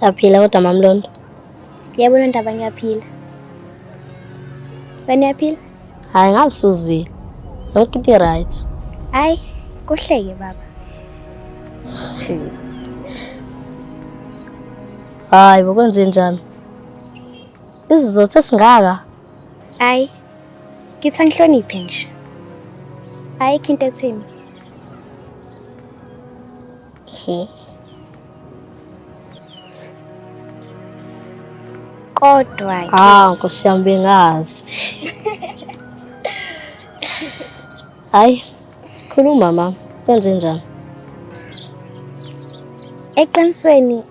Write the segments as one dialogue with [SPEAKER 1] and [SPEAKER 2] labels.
[SPEAKER 1] Yaphila kodwa Mamlondo.
[SPEAKER 2] Yebo Nondaba ngiyaphila. Wena uyaphila?
[SPEAKER 1] Hayi ngalisuzile. Yonke into right.
[SPEAKER 2] Hayi, kuhleke baba.
[SPEAKER 1] Hayi bokwenze njani? Izizothu esingaka.
[SPEAKER 2] Hayi. Ngithi ngihloniphe nje. Hayi into ethini? Kodwa ke
[SPEAKER 1] Nkosi yami bengazi. Hayi, khuluma mama. Kwenze njani?
[SPEAKER 2] eqinisweni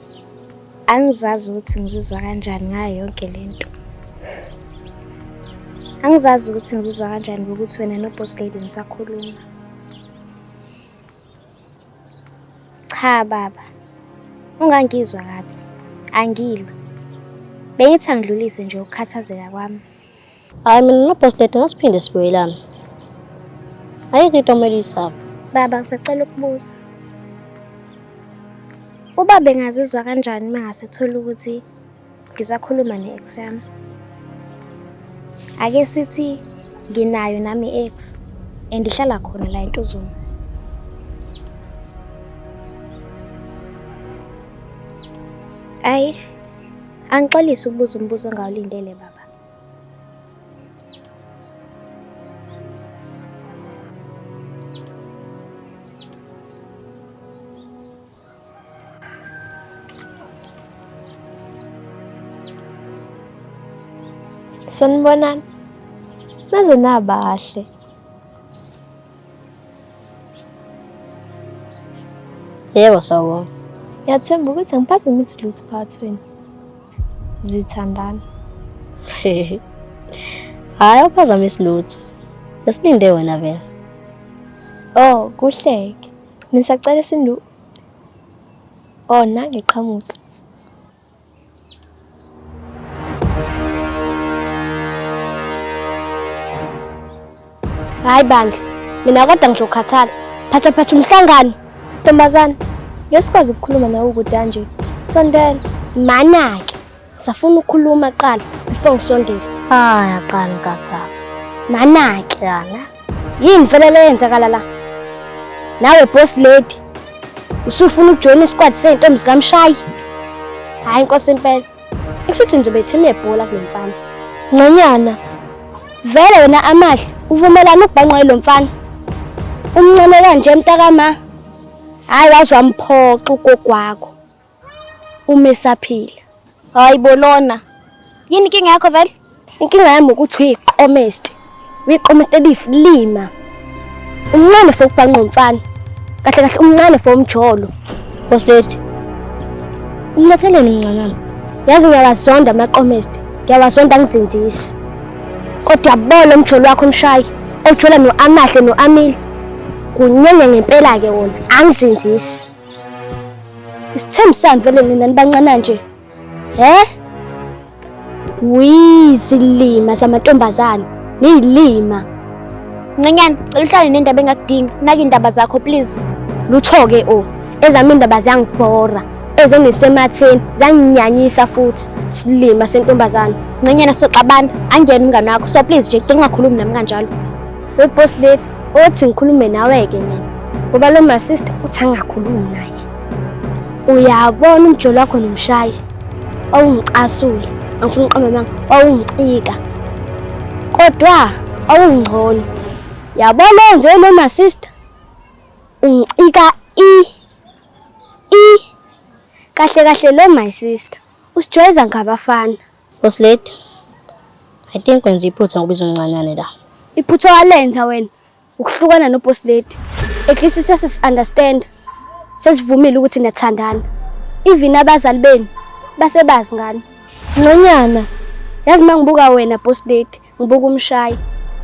[SPEAKER 2] angizazi ukuthi ngizizwa kanjani ngayo yonke lento. Angizazi ukuthi ngizizwa kanjani ukuthi wena noBoss Lady nisakhuluma. Cha baba. Ungangizwa kabi. Angilwe. Bengithi angidlulise nje ukukhathazeka kwami.
[SPEAKER 1] Hayi mina noBoss Lady ngasiphinde sibuyelana. Ayike into omelisa.
[SPEAKER 2] Baba ngisacela ukubuza. Ubaba engazizwa kanjani mangasethola ukuthi ngisakhuluma ne-ex yami? Ake sithi nginayo nami i-ex endihlala khona la eNtuzuma. Ayi, angixolise ukubuza umbuzo ongawulindele baba.
[SPEAKER 3] Sanibonani. Naze nabahle.
[SPEAKER 1] Yebo sawubona.
[SPEAKER 3] Ngiyathemba ukuthi angiphazamisi lutho phakathi kwenu. Zithandana.
[SPEAKER 1] Hayi uphazamisi lutho. Besilinde wena vele.
[SPEAKER 3] Oh, kuhleke. Nisacela sindu. Oh, nangiqhamuka.
[SPEAKER 2] Hayi bandla. Mina kodwa ngizokhathala. Phatha umhlangano.
[SPEAKER 3] Ntombazana, ngesikwazi ukukhuluma nawe ukuthi kanje. Sondela.
[SPEAKER 2] Mana ke. Safuna ukukhuluma qala before ngisondele.
[SPEAKER 1] Hayi aqala ngikathaza.
[SPEAKER 2] Mana ke.
[SPEAKER 1] Yana.
[SPEAKER 2] Yini vele leyenzakala la? Nawe Boss Lady. Usufuna ukujoina isquad sezintombi zikaMshayi? Hayi inkosi impela. Ekusithi ngizobe team yebhola kulemfana.
[SPEAKER 3] Ncanyana.
[SPEAKER 2] Vele wena amahle uvumelana ukubhanqa lo mfana. Umncane kanje mntakama. Hayi wazwa mphoqa ugogwakho. Umesaphila. Hayi bolona. Yini inkinga yakho vele? Inkinga yami ukuthi uyiqomesti. Uyiqomesti elisilima. Umncane for ukubhanqa umfana. Kahle kahle umncane for umjolo.
[SPEAKER 1] Boss Lady. Umletheleni mncanami.
[SPEAKER 2] Yazi ngiyawazonda amaqomesti. Ngiyawazonda ngizinzisi. Kodwa yabona umjolo wakho umshayi. Ojola noAmahle noAmile. Kunyenye ngempela ke wona. Angizinzisi. Isithembu sami vele nina nibancane nje. Wizilima zamantombazana. Nilima. Ncanyana, cela uhlale nendaba engakudingi. Naki indaba zakho please. Lutho-ke ezami indaba ziyangibhora. Ezenisematheni zanginyanyisa futhi. Silima sentombazana. Ncanyana soxabana, angene umngane wakho. So please nje cela ungakhulumi nami kanjalo. Boss Lady, othi ngikhulume nawe ke mina. Ngoba lo my sister uthi angakhulumi naye. Uyabona umjolo wakho nomshayi. Awungicasule. Angifuni uqamba manga. Awungicika. Kodwa awungcono. Yabona nje lo my sister. Ungicika kahle kahle lo my sister. Usijwayeza ngabafana.
[SPEAKER 1] Boss Lady. I think wenza iphutha ngokubiza umncanyane la.
[SPEAKER 2] Iphutha walenza wena. Ukuhlukana noBoss Lady. At least sesi-understand. Sesivumile ukuthi niyathandana. Even abazali benu basebazi ngani.
[SPEAKER 3] Ncanyana.
[SPEAKER 2] Yazi mangibuka wena Boss Lady, ngibuka umshayi.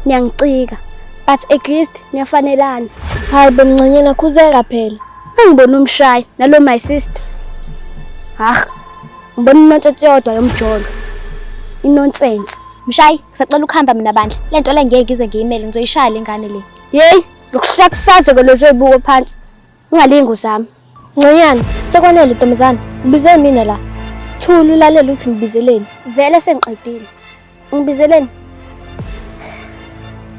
[SPEAKER 2] Niyangicika. But at least niyafanelana.
[SPEAKER 3] Hayi bemncanyana khuzeka phela.
[SPEAKER 2] Ngibona umshayi nalo my sister. Ngibona inontsetsodwa yomjolo. Inonsense. Mshayi, ngisacela ukuhamba mina bandla. Lento le ngeke ngize ngiyimele ngizoyishaya lengane le. Hey, lokuhlakusaze kolozoyibuko phansi. Ungalingi uzami.
[SPEAKER 3] Ncanyana, sekwanele ntombazana. Ubizwe mina la. Thula ulalela uthi ngibizeleni.
[SPEAKER 2] Vele sengiqedile. Ngibizeleni.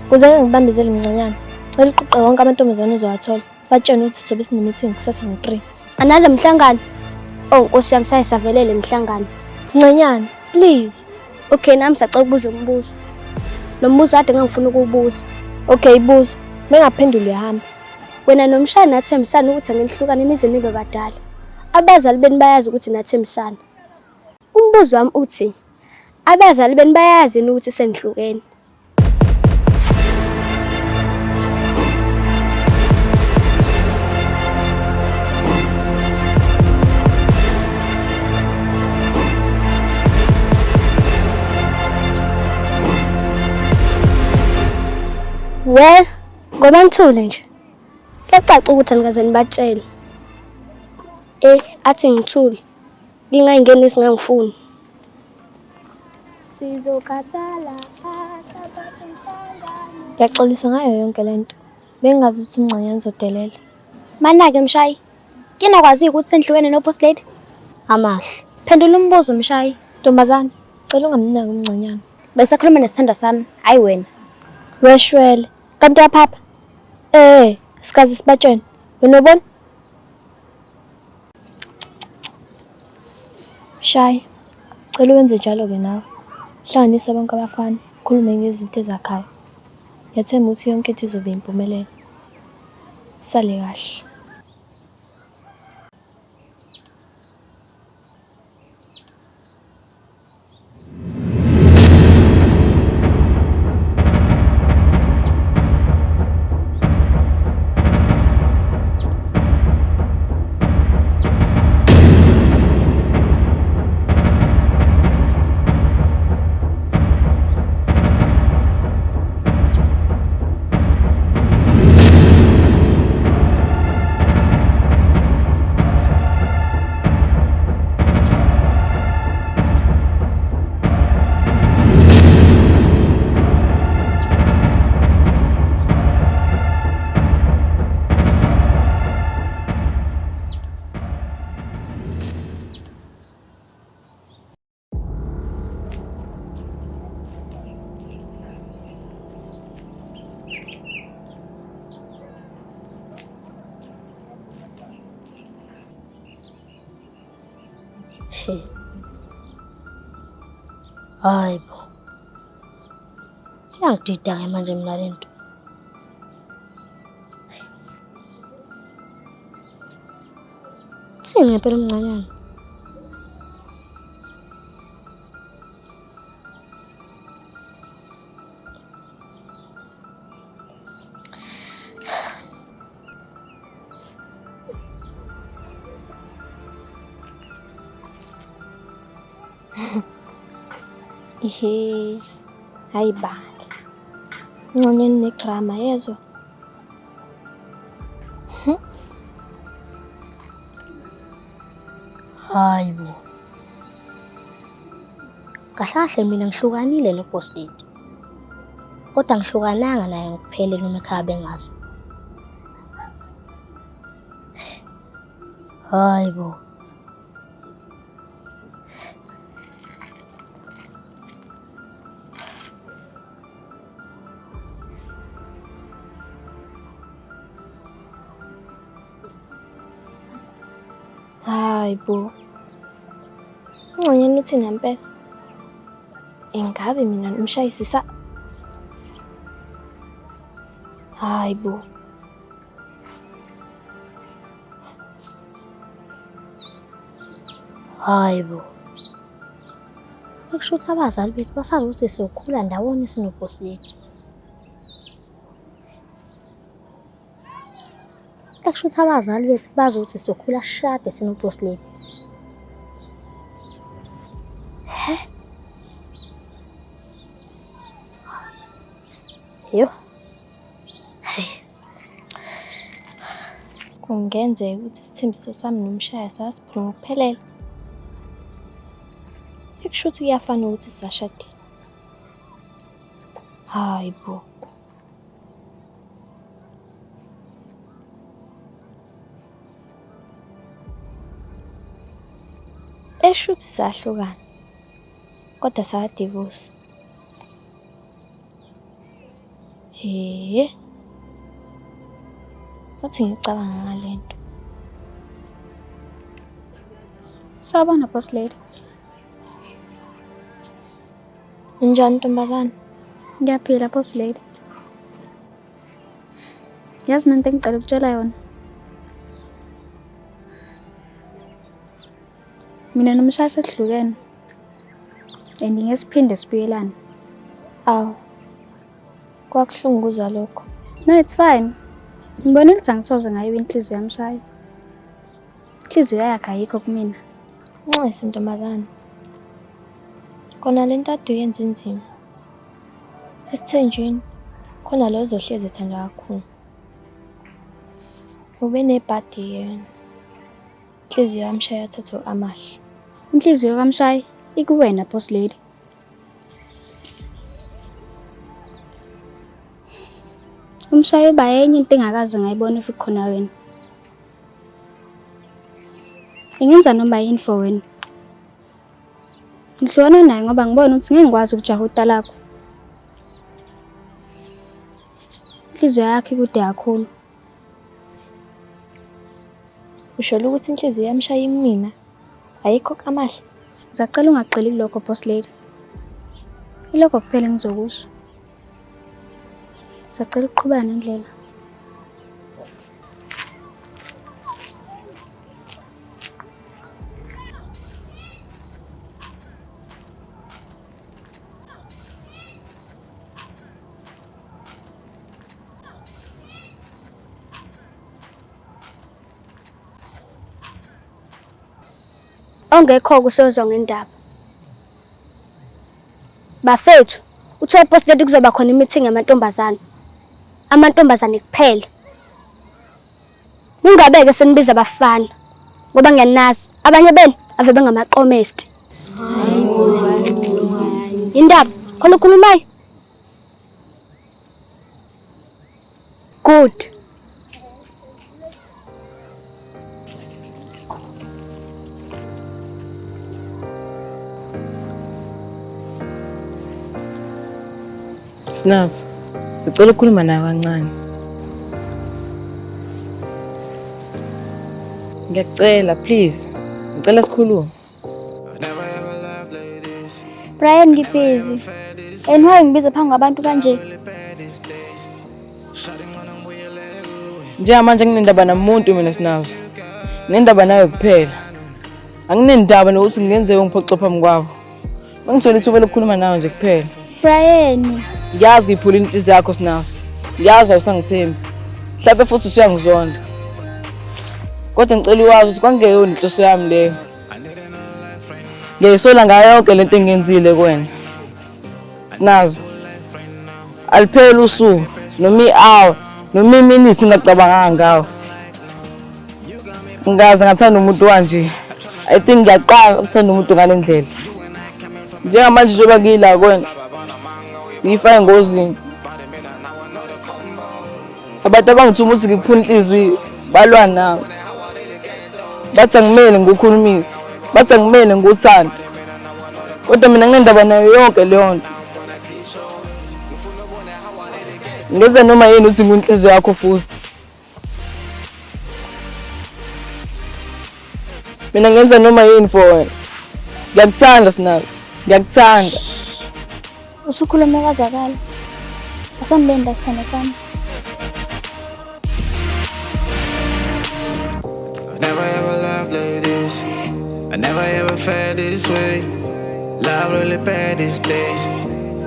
[SPEAKER 3] Kuze ngibambezele mncanyana. Cela uqoqe wonke amantombazane ozowathola. Batshene ukuthi sobe sine-meeting kusasa ngo-3.
[SPEAKER 2] Anale mhlangano. Oh, Nkosi yami sayisavelele mhlangano.
[SPEAKER 3] Mncanyana, please.
[SPEAKER 2] Okay, nami sacela ukubuza umbuzo. Lo mbuzo kade ngangifuna ukuwubuza.
[SPEAKER 3] Okay, ibuza. Mengaphendula uyahamba.
[SPEAKER 2] Wena nomshana nathembisana ukuthi angenihlukane nize nibe badala. Abazali beni bayazi ukuthi nathembisana. Umbuzo wami uthi, abazali beni bayazi ukuthi senihlukene. Well, ngoba ngithule nje. Kuyacaca ukuthi angikaze nibatshele. Athi ngithule. Ngingayingenisi ngangifuni. Sizokhathala
[SPEAKER 3] Ngiyaxolisa ngayo yonke lento. Bengazi ukuthi umncanyana uzodelela.
[SPEAKER 2] Mana-ke Mshayi. Kina kwazi ukuthi senihlukene no-boss lady?
[SPEAKER 1] Amahle.
[SPEAKER 2] Phendula umbuzo Mshayi.
[SPEAKER 3] Ntombazane, cela ungamnaki umncanyana.
[SPEAKER 2] Besakhuluma nesithanda sami, hayi wena.
[SPEAKER 3] Weshwele. Kanti yaphapha? Sikaze sibatshene. Wena ubona? Shy. Cela wenze njalo-ke nawe. Hlanganisa bonke abafana. Khulume ngezinto ezakhayo. Ngiyathemba ukuthi yonke into izobe impumelelo. Sale kahle.
[SPEAKER 1] Hayi bo. Iyangidida-ke manje mina lento. Thini ngempela umncanyana?
[SPEAKER 3] Hayi bandla. Uncanyana unegrama yezwa.
[SPEAKER 1] Hayi bo. Kahle mina ngihlukanile no-boss lady. Kodwa ngihlukananga naye ngokuphelele uma ekhaya bengazi. Hayi bo.
[SPEAKER 3] Hayi bo. Uncanyana uthini ngempela? Ingabe mina nomshayisi hayi bo.
[SPEAKER 1] Hayi bo. Kusho ukuthi abazali bethu basazi ukuthi sizokhula ndawonye sino-boss lady. Kusho ukuthi abazali bethu bazi ukuthi sizokhula shade sino-boss lady. Yo.
[SPEAKER 3] Kungenzeka ukuthi isithembiso sami nomshaya sasiphula ngokuphelele. Kusho ukuthi kuyafana ukuthi sisashadile. Hayi bo. Eshuthi sahlukana. Kodwa sa-divorce. Wathi ngicabanga ngalento.
[SPEAKER 2] Sawubona boss lady.
[SPEAKER 3] Unjani ntombazane?
[SPEAKER 2] Ngiyaphila boss lady. Yazi nento engicela ukutshela yona. Mina nomshaya sehlukene. Ngingesiphinde sibuyelane.
[SPEAKER 3] Awu. Kwakuhlungu ukuzwa lokho.
[SPEAKER 2] No, it's fine. Ngibona ukuthi angisoze ngayo inhliziyo yamshaya. Inhliziyo yakhe ayikho kumina.
[SPEAKER 3] Nxesi ntombazane. Kona lento ade uyenza inzima. Esithenjini khona lo ozohlezi ethandwa kakhulu. Ube nebhadi yena. Inhliziyo yamshaya yathatha amahle.
[SPEAKER 2] Inhliziyo kamshaya ikuwena boss lady. Umshaya uba yenye into engakaze ngayibona if khona wena. Ingenza noma yini for wena. Ngihlona naye ngoba ngibona ukuthi ngeke ngikwazi ukujaha utalakho. Inhliziyo yakhe ikude kakhulu.
[SPEAKER 3] Usho ukuthi inhliziyo yamshaya imina ayikho kamahle.
[SPEAKER 2] Ngizacela ungagxili kulokho boss lady. Ilokho kuphela engizokusho. Ngizacela uqhubeka nendlela.
[SPEAKER 4] Ongekho kusozwa ngendaba. Bafethu, uthe boss lady kuzoba khona i-meeting yamantombazane. Amantombazane kuphela. Ningabeke senibiza abafana ngoba ngiyanazi abanye benu ave bengamaqomesti. Indaba khona ukhulumayo. Good.
[SPEAKER 5] Sinazo. Ngicela ukukhuluma nawe kancane. Ngiyacela please. Ngicela sikhulume.
[SPEAKER 2] Brian ngibhizi. Why ngibiza phambi kwabantu kanje?
[SPEAKER 5] Njengamanje nginendaba namuntu mina Sinazo. Nendaba nawe kuphela. Anginendaba nokuthi ngenzeke ngiphoxe phambi kwabo. Mangithole ithuba lokukhuluma nawe nje kuphela.
[SPEAKER 2] Brian.
[SPEAKER 5] Ngiyazi ngiphula inhliziyo yakho Sinazo. Ngiyazi awusangithembi. Mhlawumbe futhi usuyangizonda. Kodwa ngicela ukwazi ukuthi kwangeyona inhloso yami leyo. Ngiyisola ngayo yonke lento engenzile kuwena. Sinazo. Aliphela usuku noma i-hour noma i-minute ngicabanga ngawo. Ngaze ngathanda umuntu kanje. I think ngiyaqala ukuthanda umuntu ngalendlela. Njengamanje njengoba ngila kuwena. Ngifaya engozini. Abantu abangithuma ukuthi ngikuphula inhliziyo balwa nawe. Bathi angimele ngikukhulumisa. Bathi angimele ngikuthanda. Kodwa mina nginendaba nayo yonke leyo nto. Ngenza noma yini uthi nginhliziyo yakho futhi. Mina ngenza noma yini for wena. Ngiyakuthanda Sinazo. Ngiyakuthanda.
[SPEAKER 2] Usukhuluma kwazakala. Asambenda sithanda sami.
[SPEAKER 6] I never ever loved like this. I never ever felt this way. Love really bad these days.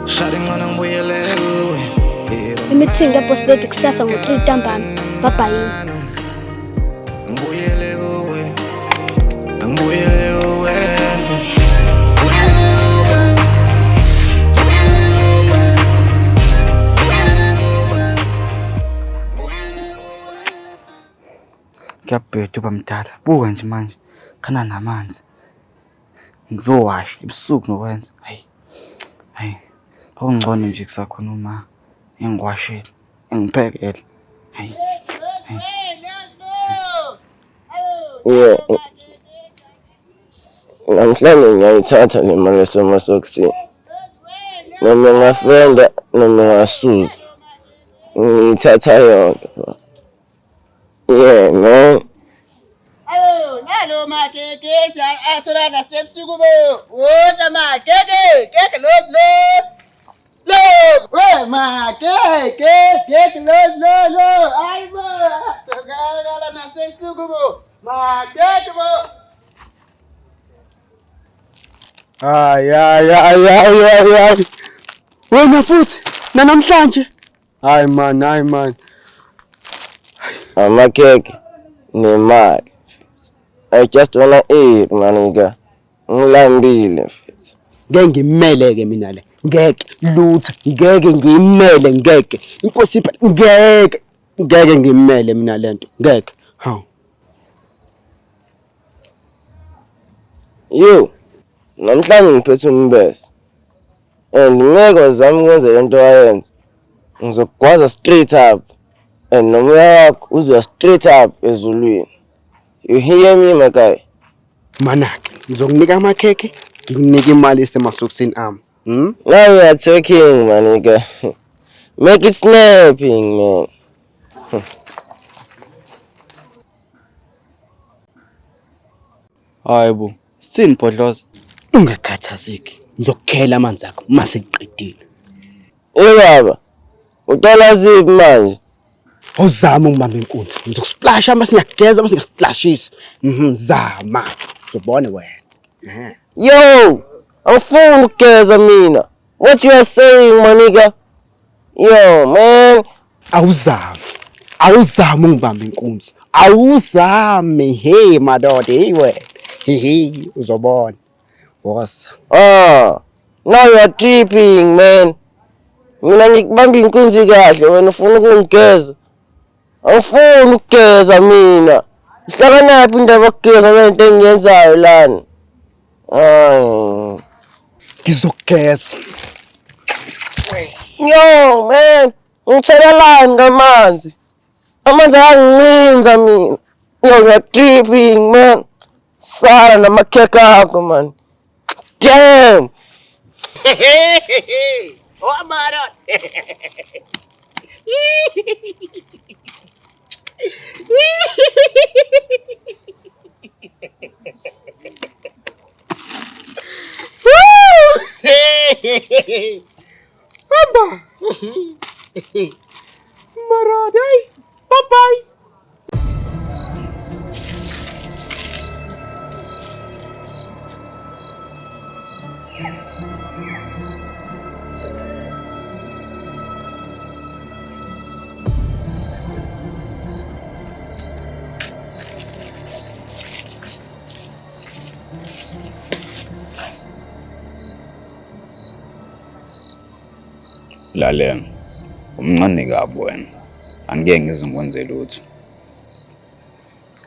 [SPEAKER 6] Shutting on them where you let go.
[SPEAKER 4] I-meeting ya boss lady kusasa ngo-3 ntambama. Bye bye.
[SPEAKER 6] Ngibuyele kuwe. Ngibuyele kuwe.
[SPEAKER 7] Ngiyabheda uba mdala. Buka nje manje. Khana namanzi. Ngizowasha ebusuku nokwenza. Hayi. Awungcono nje kusakhona uma engiwashela. Engiphekele. Hayi.
[SPEAKER 8] namhlanje ngiyayithatha le mali esemasokisini. Noma ngafenda noma ngasuza. Ngiyithatha yonke. Yeah, man.
[SPEAKER 9] Ayo, nalo makeke athola nasebusuku bo. Woza makeke, keke lo. We makeke lo. Ayibo, athola nasebusuku bo. Makeke bo.
[SPEAKER 10] Hayi. Wena futhi namhlanje. Hayi man.
[SPEAKER 8] Amakeke nemali. I just wanna eat, maniga. Ngilambile mfethu.
[SPEAKER 10] Ngeke ngimele mina le. Ngeke lutho. Ngeke ngimele ngeke. Inkosi ngeke ngimele mina lento. Ngeke. Hawu.
[SPEAKER 8] Yo. Namhlanje ngiphethe umbese. And ngeke wazama ukwenza lento ayenza. Ngizokugwaza straight up. And nomoya wakho uzwa straight up ezulwini. You hear me, my guy?
[SPEAKER 10] Manake, ngizokunika amakhekhe, ngikunika imali esemasokisini ami.
[SPEAKER 8] Now you are talking, my nigga. Make it snapping, man.
[SPEAKER 7] Hayibo, sithini Bhodloza?
[SPEAKER 10] Ungakhathazeki. Ngizokukhela amanzi akho mase ngiqedile.
[SPEAKER 8] Baba. Uthola ziphi manje?
[SPEAKER 10] Awuzama ungibamba inkunzi. Ngizokusplasha mase ngiyageza mase ngiyakuplashisa. Zama. Uzobona wena.
[SPEAKER 8] Yo, angifuni ukugeza mina. What you are saying, my nigga? Yo, man.
[SPEAKER 10] Awuzama ungibamba inkunzi. Awuzame. Hey madoda, hey wena. Hey, uzobona. Boss.
[SPEAKER 8] Now you are tripping, man. Mina ngikubamba inkunzi kahle wena ufuna ukungigeza. Angifuni ukugeza mina. Ihlanganaphi indaba yokugeza lento engiyenzayo lana?
[SPEAKER 10] Ngizokugeza.
[SPEAKER 8] Yo, man. Ngithelelani ngamanzi? Amanzi ayangincinza mina. Yo, you are tripping, man. Sala namakhekhe akho, man. Damn.
[SPEAKER 9] Oh, man. Aba. Maradai. Bye-bye.
[SPEAKER 11] Lalela umncane kabi wena angeke ngize ngikwenze lutho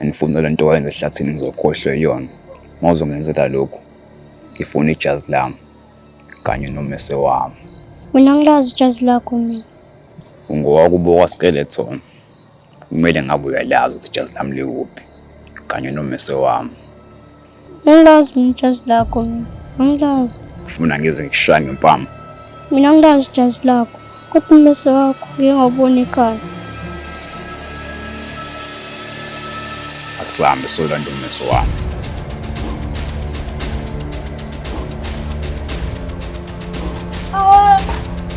[SPEAKER 11] anifuna lento wayenza ehlathini ngizokhohlwa iyona mawuzongenzela lokho ngifuna ijazi lami kanye nomese wami
[SPEAKER 4] Mina ngilazi ijazi lakho mina.
[SPEAKER 11] ungowakubo kwaskeleton kumele ngabe uyalazi ukuthi ijazi lami likuphi kanye nomese wami
[SPEAKER 4] Ngilazi mina ijazi lakho mina. Ngilazi.
[SPEAKER 11] ufuna ngize ngishaya ngempama
[SPEAKER 4] Mina ngilazi ijazi lakho. Kodwa umese wakho ngeke ngabona ekhaya.
[SPEAKER 11] asambe solanda umese wami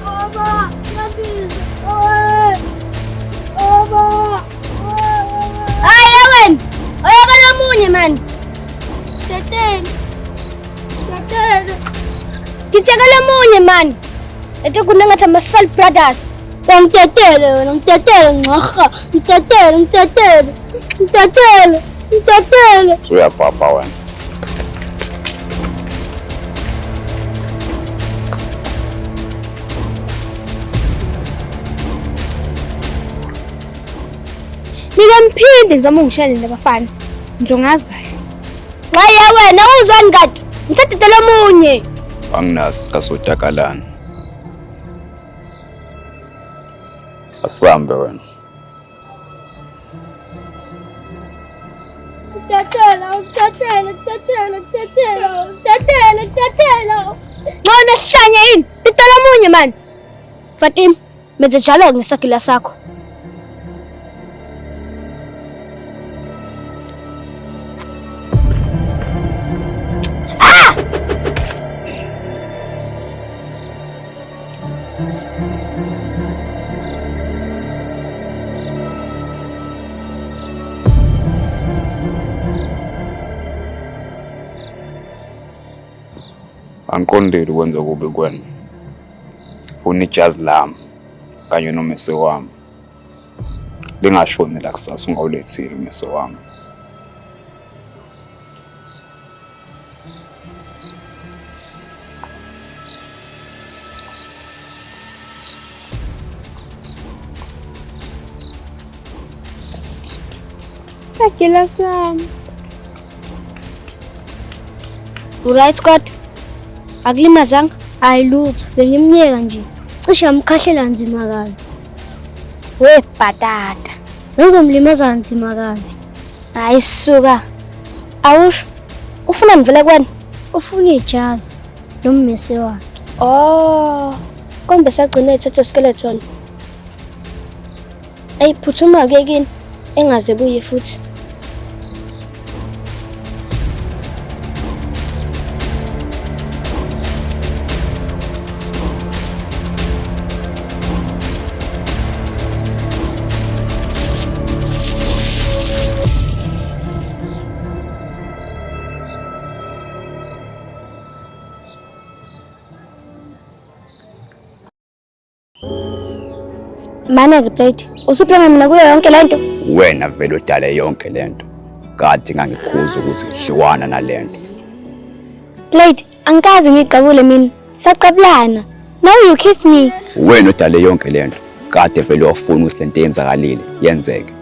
[SPEAKER 2] Baba, Baba. Hayi wena. Oyakala munye man. Tetele. Ngitshekele munye man. Ete kunengathi ama-Soul Brothers. Ngitetele wena, ngitetele ngqarha. Ngitetele.
[SPEAKER 11] uyabhabha wena
[SPEAKER 2] Mina mphinde ngizama ungishayele labafana. Ngizongazi kahle. Hayi wena uzwani kade? Ngithetele munye.
[SPEAKER 11] anginazi sikasutakalana asambe wena
[SPEAKER 2] Ngona sihlanya yini? Ticela munye mani. Fatima, menze njalo ngesagila sakho.
[SPEAKER 11] Angiqondile ukwenza kube kwena. Funa ijazi lami kanye nomese wami. Lingashoni la kusasa ungawulethile umese wami.
[SPEAKER 2] Sagila sami. Right God. Akulimazanga?
[SPEAKER 1] Ayilutho, bengimnyeka nje. Cishe yamkhahlela nzima kabi.
[SPEAKER 2] We bhatata.
[SPEAKER 1] Ngizomlimaza nzima kabi.
[SPEAKER 2] Hayi suka. Awusho. Ufuna ngivele kwani?
[SPEAKER 1] Ufuna ijazi nommese wakhe.
[SPEAKER 2] Oh. Kombe sagcina ethethe skeleton. Phuthuma ke kini engaze buye futhi. Mana-ke Blade, usuplana mina kuyo yonke lento?
[SPEAKER 11] Wena vele udale yonke lento. Kade ngangikhuza ukuthi hliwana nalento.
[SPEAKER 2] Blade, angikaze ngiqabule mina. Saqabulana. Now you kiss me.
[SPEAKER 11] Wena udale yonke lento. Kade vele wafuna ukuthi lento yenzakale yenzeke.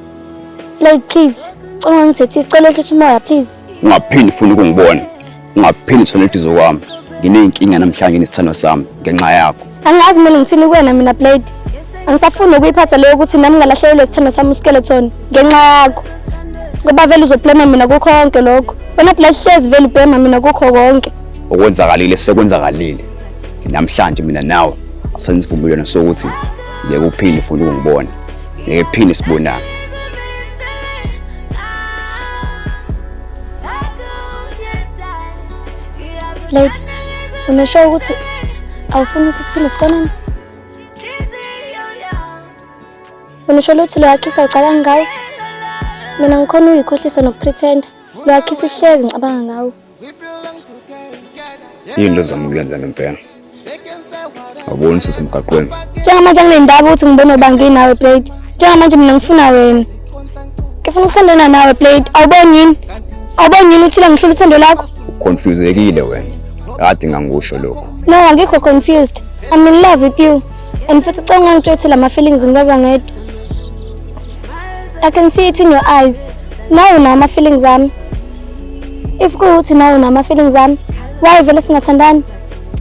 [SPEAKER 2] Blade, please. Cela ngithethe isicelo ehlisa umoya, please.
[SPEAKER 11] Ungaphindi ufuna ukungibona. Ungaphindi sona idizo kwami. Nginenkinga namhlanje nesithando sami ngenxa yakho.
[SPEAKER 2] Angazi mina ngithini kuwena mina Blade. Angisafuni ukuyiphatha leyo ukuthi nami ngalahlelwe isithando sami skeleton ngenxa yakho. Ngoba vele uzoblame mina kukho konke lokho. Wena Blade hlezi vele ubhema mina kukho konke.
[SPEAKER 11] Okwenzakalile sekwenzakalile. Namhlanje mina nawe asenzivumelana sokuthi ngeke uphinde ufuna ukungibona. Ngeke phinde sibonana.
[SPEAKER 2] Blade, unesho ukuthi awufuni ukuthi siphinde sibonane? Unesho ukuthi lo yakhisa ucala ngawo? Mina ngikhona uyikhohlisa nokupretenda. Lo yakhisa ihlezi ngicabanga ngawo.
[SPEAKER 11] Yini lozamuyenza ngempela? Awuboni sisemgaqweni.
[SPEAKER 2] Njengamanje nginendaba ukuthi ngibone ubangini nawe Blade. Njengamanje mina ngifuna wena. Ngifuna ukuthandana nawe Blade. Awuboni yini? Awuboni yini uthile ngihlula uthando lakho?
[SPEAKER 11] Confused-ekile wena. Kade ngangisho lokho.
[SPEAKER 2] No, angikho confused. I'm in love with you. And futhi ucela ungangitshothi lama feelings ngibazwa ngedwa. I can see it in your eyes. Nawe unama feelings ami. If kuuthi nawe unama feelings ami, why vele singathandani?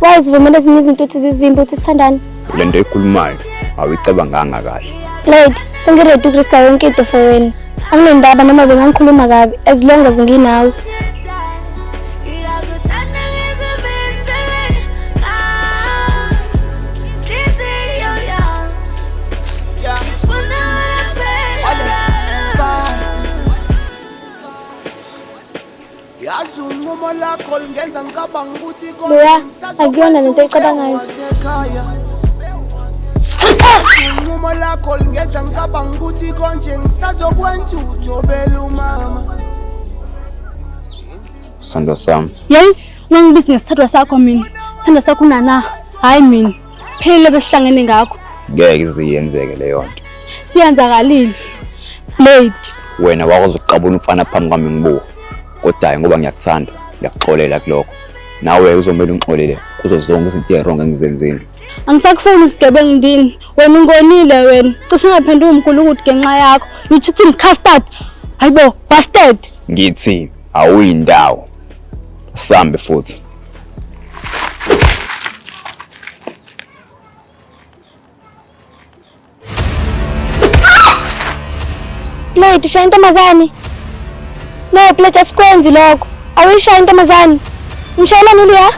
[SPEAKER 2] Why sivumela ezinye izinto ukuthi zizivimbe ukuthi sithandane?
[SPEAKER 11] Lento ekhulumayo awuyicabanganga kahle.
[SPEAKER 2] Blade, sengiready ukuriska yonke into for wena. Anginendaba noma bengangikhuluma kabi as long as nginawe. Buya, akuyona lento eyicabangayo.
[SPEAKER 12] Unqumo lakho lingenza ngicabanga ukuthi konje ngisazokwenza uthobela umama.
[SPEAKER 11] Sando sami.
[SPEAKER 13] Yeyi, ungangibithi ngesithandwa sakho mina. Isithandwa sakho unana, hayi mina. Phela besihlangene ngakho.
[SPEAKER 11] Ngeke ziyenzeke leyo nto.
[SPEAKER 13] Siyenzakalile. Blade.
[SPEAKER 11] Wena wakwazi ukuqabula umfana phambi kwami ngibuka. Kodwa hayi ngoba ngiyakuthanda, ngiyakuxolela kuloko. Nawe uzomela ungixolele kuzo zonke izinto ezirong engizenzile.
[SPEAKER 13] Angisakufuni isigebengu ndini. Wena ungonile wena. Cishe ngaphendula umkhulu ukuthi ngenxa yakho. You cheating custard. Hayibo, bastard.
[SPEAKER 11] Ngithi awuyindawo. Sambe futhi.
[SPEAKER 2] Blade, ushaya intombazane. No plate asikwenzi lokho. Awuyishaya intombazane. Mshayela nini ya?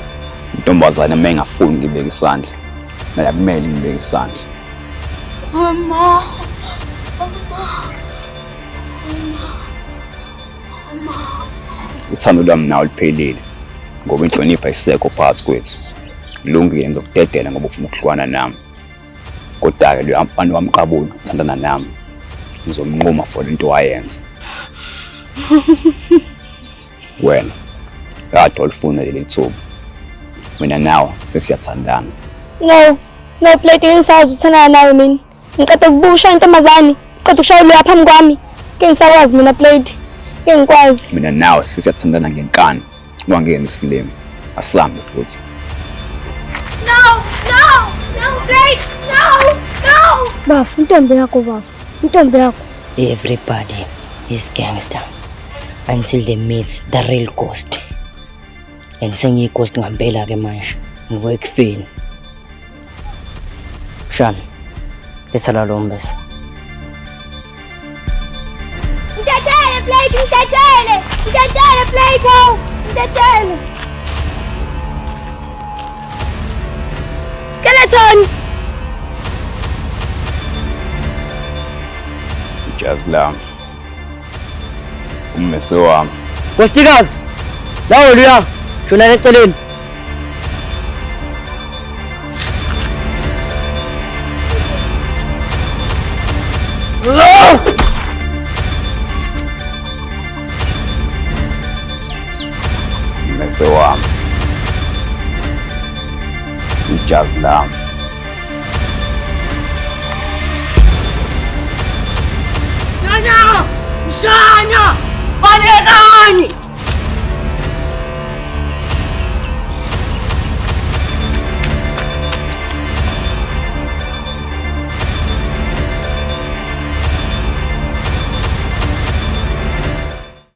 [SPEAKER 11] Intombazane uma engafuni ngibeke isandla. Naye kumele ngibeke isandla.
[SPEAKER 13] Mama.
[SPEAKER 11] Uthando lwami nawo liphelile ngoba inhlonipho ayisekho phakathi kwethu. Lungi yenza ukudedela ngoba ufuna ukuhlukana nami. Kodwa-ke lo mfana wamqabula uthandana nami. Ngizomnquma for into wayenza. Wena kade olifuna leli thuba. Mina nawe sesiyathandana.
[SPEAKER 2] No plate ngisazi uthandana nawe mina. Ngicede ukubusha intombazane, qeda ukushaya lo yapha kwami. Ke ngisakwazi mina plate. Ke ngikwazi.
[SPEAKER 11] Mina nawe sesiyathandana ngenkani. Ungangeni isilimo. Asambe futhi.
[SPEAKER 2] No plate. No. Bafu intombi yakho bafu. Intombi yakho.
[SPEAKER 14] Everybody is gangster until they meet the real ghost. And sengiyi ghost ngempela ke manje. Ngivuka ekufeni. Shan. Lethala lo mbese.
[SPEAKER 2] Ngithathele plate bro. Ngithathele. Skeleton.
[SPEAKER 11] Just lam. Ummese wami.
[SPEAKER 14] Nkosikazi. Lawo luya. Shona eceleni.
[SPEAKER 11] Ummese wami. Just lam.
[SPEAKER 13] Mshanya! Balekani!